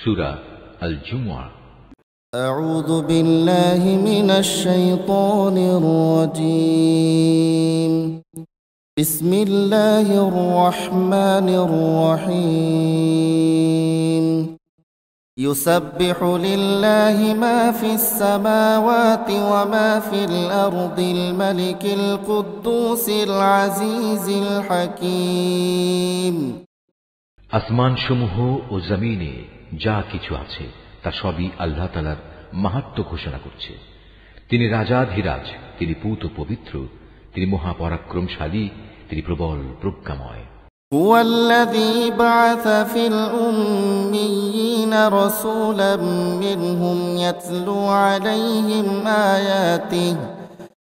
সূরা আল জুমআ। আউযু বিল্লাহি মিনাশ শাইতানির রাজীম। বিসমিল্লাহির রহমানির রহিম। ইউসাব্বিহু লিল্লাহি মা ফিস সামাওয়াতি ওয়া মা ফিল আরদিল মালিকিল কুদ্দুসিল আজিজিল হাকীম। আসমানসমূহ ও জমিনে যা কিছু আছে তা সবই আল্লাহ তাআলার মাহাত্ম্য ঘোষণা করছে। তিনি রাজাধিরাজ, তিনি পূত পবিত্র, তিনি মহাপরাক্রমশালী, তিনি প্রবল প্রজ্ঞাময়। هو الذي بعث في الأميين رسولا منهم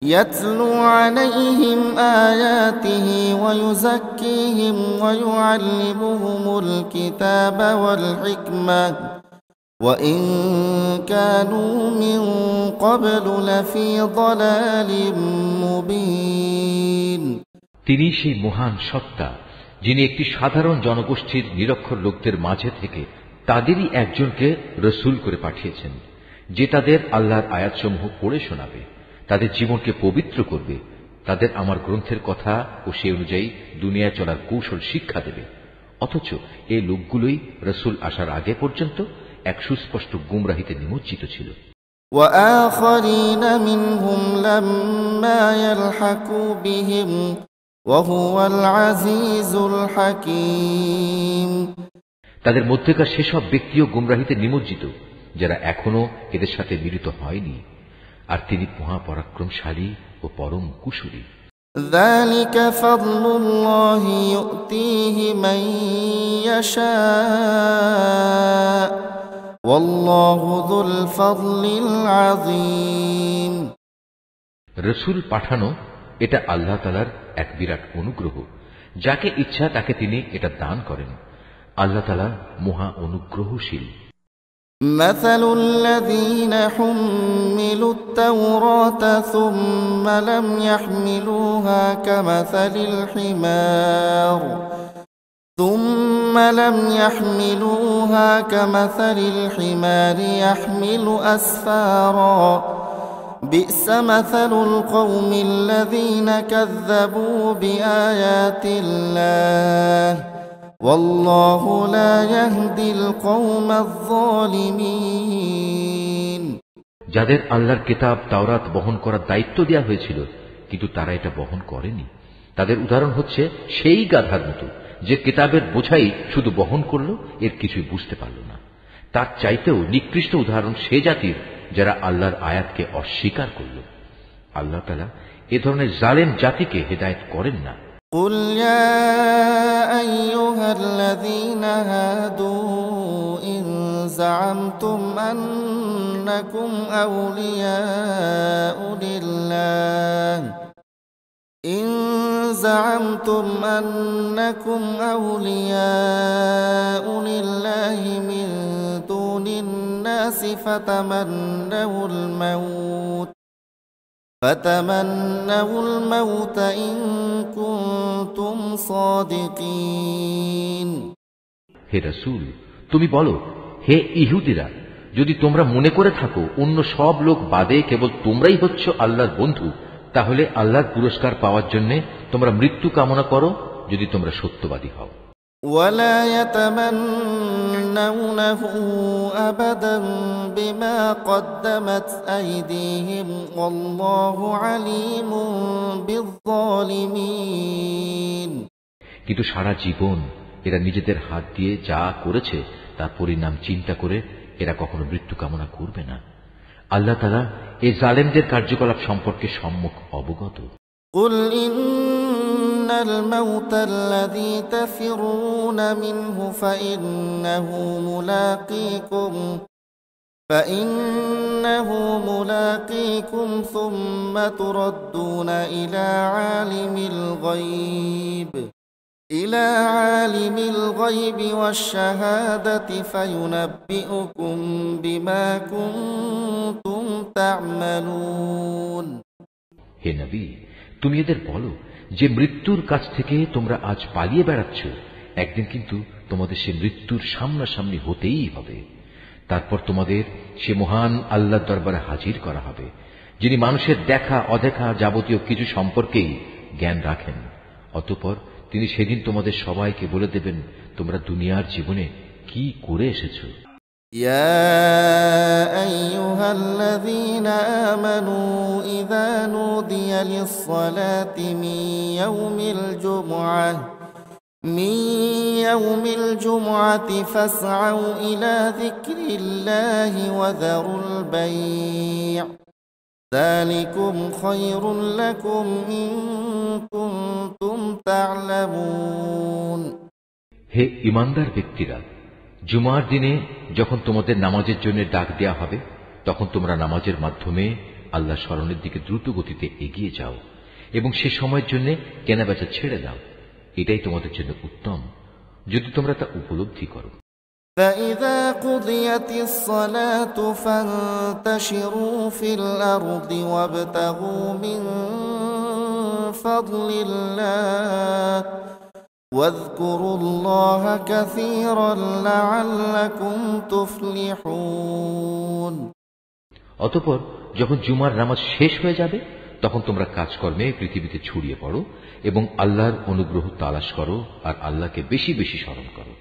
يتلو عليهم آياته ويزكيهم ويعلمهم الكتاب والحكمة وإن كانوا من قبل لفي ضلال مبين। তিনি সেই মহান সত্তা যিনি একটি সাধারণ জনগোষ্ঠীর নিরক্ষর লোকদের মাঝে থেকে তাদেরই একজনকে রসূল করে পাঠিয়েছেন, যে তাদের আল্লাহর আয়াতসমূহ পড়ে শোনাবে, তাদের জীবনকে পবিত্র করবে, তাদের আমার গ্রন্থের কথা ও সে অনুযায়ী দুনিয়ায় চলার কৌশল শিক্ষা দেবে। অথচ এই লোকগুলোই রসূল আসার আগে পর্যন্ত এক সুস্পষ্ট গুমরাহিতে নিমজ্জিত ছিল। وآخرين منهم لما يلحقوا بهم وهو العزيز الحكيم। তাদের মধ্যেকার সেসব ব্যক্তিও গুমরাহিতে নিমজ্জিত যারা এখনো এদের সাথে মিলিত হয়নি, আর তিনি মহাপরাক্রমশালী ও পরম কুশলী। ذلك فضل الله يؤتيه من يشاء والله ذو الفضل العظيم। রসূল পাঠানো এটা আল্লাহ তাআলার এক বিরাট অনুগ্রহ, যাকে ইচ্ছা তাকে তিনি এটা দান করেন। আল্লাহ তাআলা মহা অনুগ্রহশীল। مثل الذين حملوا التوراة ثم لم يحملوها كمثل الحمار يحمل أسفارا بئس مثل القوم الذين كذبوا بآيات الله والله لا يهدي القوم الظالمين। যাদের আল্লাহর কিতাব তাওরাত বহন করার দায়িত্ব দেওয়া হয়েছিল কিন্তু তারা এটা বহন করেনি, তাদের উদাহরণ হচ্ছে সেই গাধার মতো যে কিতাবের বোঝাই শুধু বহন করলো, এর কিছুই বুঝতে পারল না। তার চাইতেও নিকৃষ্ট উদাহরণ সে জাতির যারা আল্লাহর আয়াতকে অস্বীকার করল। আল্লাহ তাআলা এ ধরনের জালেম জাতিকে হেদায়েত করেন না। قل يا أيها الذين هادوا إن زعمتم أنكم أولياء لله من دون الناس فتمنوا الموت إن كنتم صادقين। হে রাসূল, তুমি বলো, হে ইহুদিরা, যদি তোমরা মনে করে থাকো অন্য সব লোক বাদে কেবল তোমরাই হচ্ছ আল্লাহর বন্ধু, তাহলে আল্লাহর পুরস্কার পাওয়ার জন্য তোমরা মৃত্যু কামনা করো যদি তোমরা সত্যবাদী হও। ولا يتمنونه أبدا بما قدمت أيديهم والله عليم بالظالمين। কিন্তু সারা জীবন এরা নিজেদের হাত দিয়ে যা করেছে তার পরিণাম চিন্তা করে এরা কখনো মৃত্যু কামনা করবে না। আল্লাহ তাআলা এই জালেমদের কার্যকলাপ সম্পর্কে সম্যক অবগত। قل إن الموت الذي تفرون منه فإنه ملاقيكم ثم تردون إلى عالم الغيب والشهادة فينبئكم بما كنتم تعملون। হে নবী, তুমি এদের বলো যে মৃত্যুর কাছ থেকে তোমরা আজ পালিয়ে বেড়াচ্ছ, একদিন কিন্তু তোমাদের সে মৃত্যুর সামনাসামনি হতেই হবে। তারপর তোমাদের সে মহান আল্লাহর দরবারে হাজির করা হবে, যিনি মানুষের দেখা অদেখা যাবতীয় কিছু সম্পর্কেই জ্ঞান রাখেন। অতঃপর তিনি সেদিন তোমাদের সবাইকে বলে দেবেন, তোমরা দুনিয়ার জীবনে কি করে এসেছো। يا أيها الذين آمنوا إذا نودي للصلاة من يوم الجمعة فاسعوا إلى ذكر الله وذروا البيع ذلكم خير لكم إن كنتم تعلمون। হে ঈমানদার ব্যক্তিরা, জুমার দিনে যখন তোমাদের নামাজের জন্য ডাক দেয়া হবে, তখন তোমরা নামাজের মাধ্যমে আল্লাহ স্মরণের দিকে দ্রুত গতিতে এগিয়ে যাও এবং সে সময়ের জন্য কেনাবেচা ছেড়ে দাও। এটাই তোমাদের জন্য উত্তম, যদি তোমরা তা উপলব্ধি করো। فإذا قضيت الصلاة فانتشروا في الأرض وابتغوا من فضل الله واذكروا الله كثيرا لعلكم تفلحون। অতঃপর যখন জুমার নামাজ শেষ হয়ে যাবে, তখন তোমরা কাজকর্মে পৃথিবীতে ছড়িয়ে পড়ো এবং আল্লাহর অনুগ্রহ তালাশ করো আর আল্লাহকে বেশি বেশি স্মরণ করো।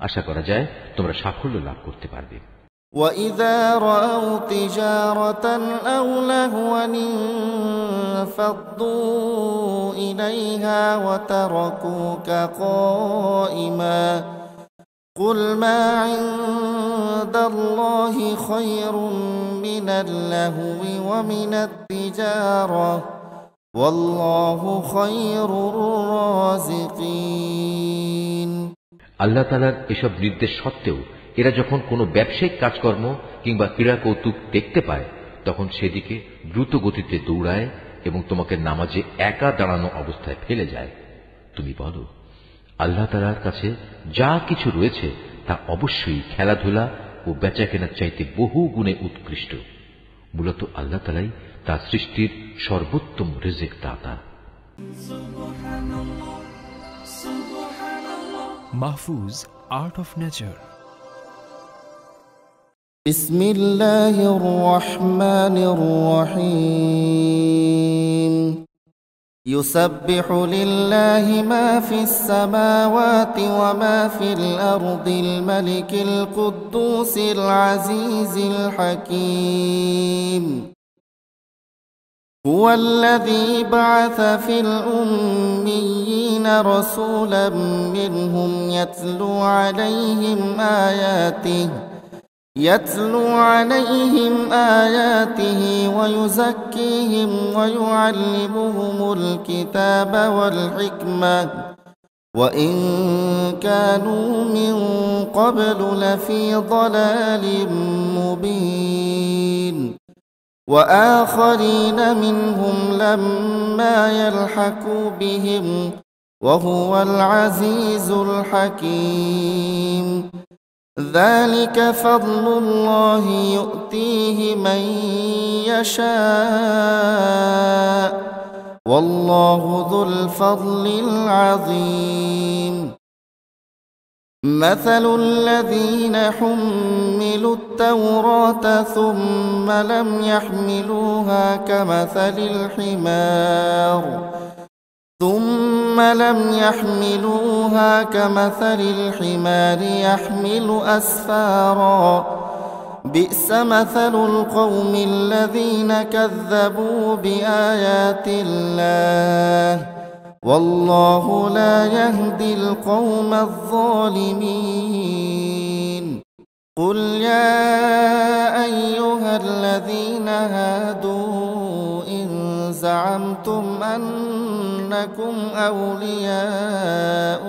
আশা করা যায় তোমরা সাফল্য লাভ করতে পারবে। وَإِذَا رَأَوْا تِجَارَةً أَوْ لَهْوًا انفَضُّوا إِلَيْهَا وَتَرَكُوكَ قَائِمًا قُلْ مَا عِندَ اللَّهِ خَيْرٌ مِنَ اللَّهْوِ وَمِنَ التِّجَارَةِ وَاللَّهُ خَيْرُ الرَّازِقِينَ। আল্লাহ তাআলার এসব নির্দেশ সত্ত্বেও এরা যখন কোনো ব্যবসায়িক কাজকর্ম কিংবা ক্রীড়া কৌতুক দেখতে পায়, তখন সেদিকে দ্রুত গতিতে দৌড়ায় এবং তোমাকে নামাজে একা দাঁড়ানো অবস্থায় ফেলে যায়। তুমি বলো, আল্লাহ তাআলার কাছে যা কিছু রয়েছে তা অবশ্যই খেলাধুলা ও বেচাকেনার চাইতে বহু গুণে উৎকৃষ্ট। মূলত আল্লাহ তাআলাই তার সৃষ্টির সর্বোত্তম রিজিক দাতা। Mahfuz art of nature. بسم الله الرحمن الرحيم يسبح لله ما في السماوات وما في الأرض الملك القدوس العزيز الحكيم هو الذي بعث في الأميين رسولا منهم يتلو عليهم آياته ويزكيهم ويعلمهم الكتاب والحكمة وإن كانوا من قبل لفي ضلال مبين وآخرين منهم لما يلحقوا بهم وهو العزيز الحكيم ذلك فضل الله يؤتيه من يشاء والله ذو الفضل العظيم مثل الذين حملوا التوراة ثم لم يحملوها كمثل الحمار يحمل أسفارا بئس مثل القوم الذين كذبوا بآيات الله والله لا يهدي القوم الظالمين قل يا أيها الذين هادوا إن زعمتم أنكم أولياء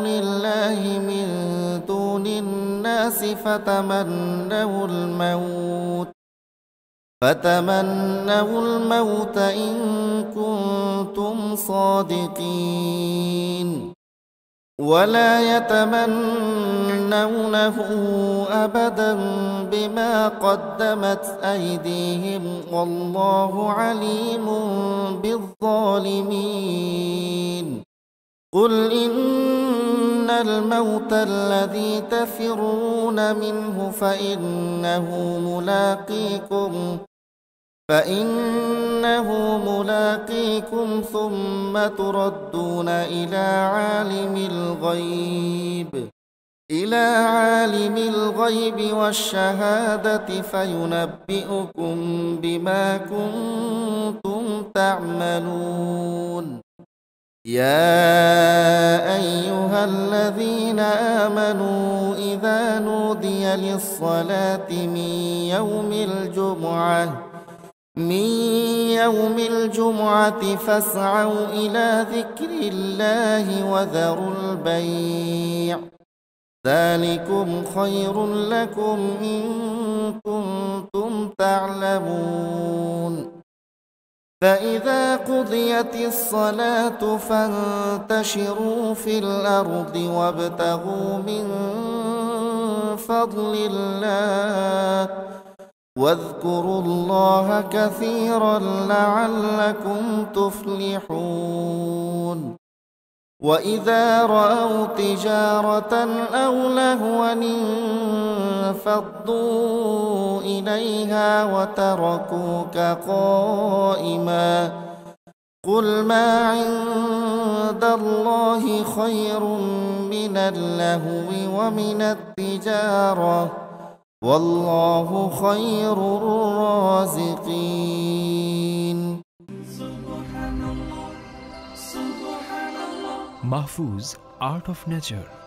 لله من دون الناس فتمنوا الموت إن كنتم صادقين ولا يتمنونه أبدا بما قدمت أيديهم والله عليم بالظالمين قل إن الموت الذي تفرون منه فإنه ملاقيكم ثم تردون إلى عالم الغيب والشهادة فينبئكم بما كنتم تعملون يا أيها الذين آمنوا إذا نودي للصلاة من يوم الجمعة فاسعوا إلى ذكر الله وذروا البيع ذلكم خير لكم إن كنتم تعلمون فإذا قضيت الصلاة فانتشروا في الأرض وابتغوا من فضل الله واذكروا الله كثيرا لعلكم تفلحون وإذا رأوا تجارة أو لهوا انفضوا إليها وتركوك قائما قل ما عند الله خير من اللهو ومن التجارة والله خير الرازقين. Mahfuz, Art of Nature.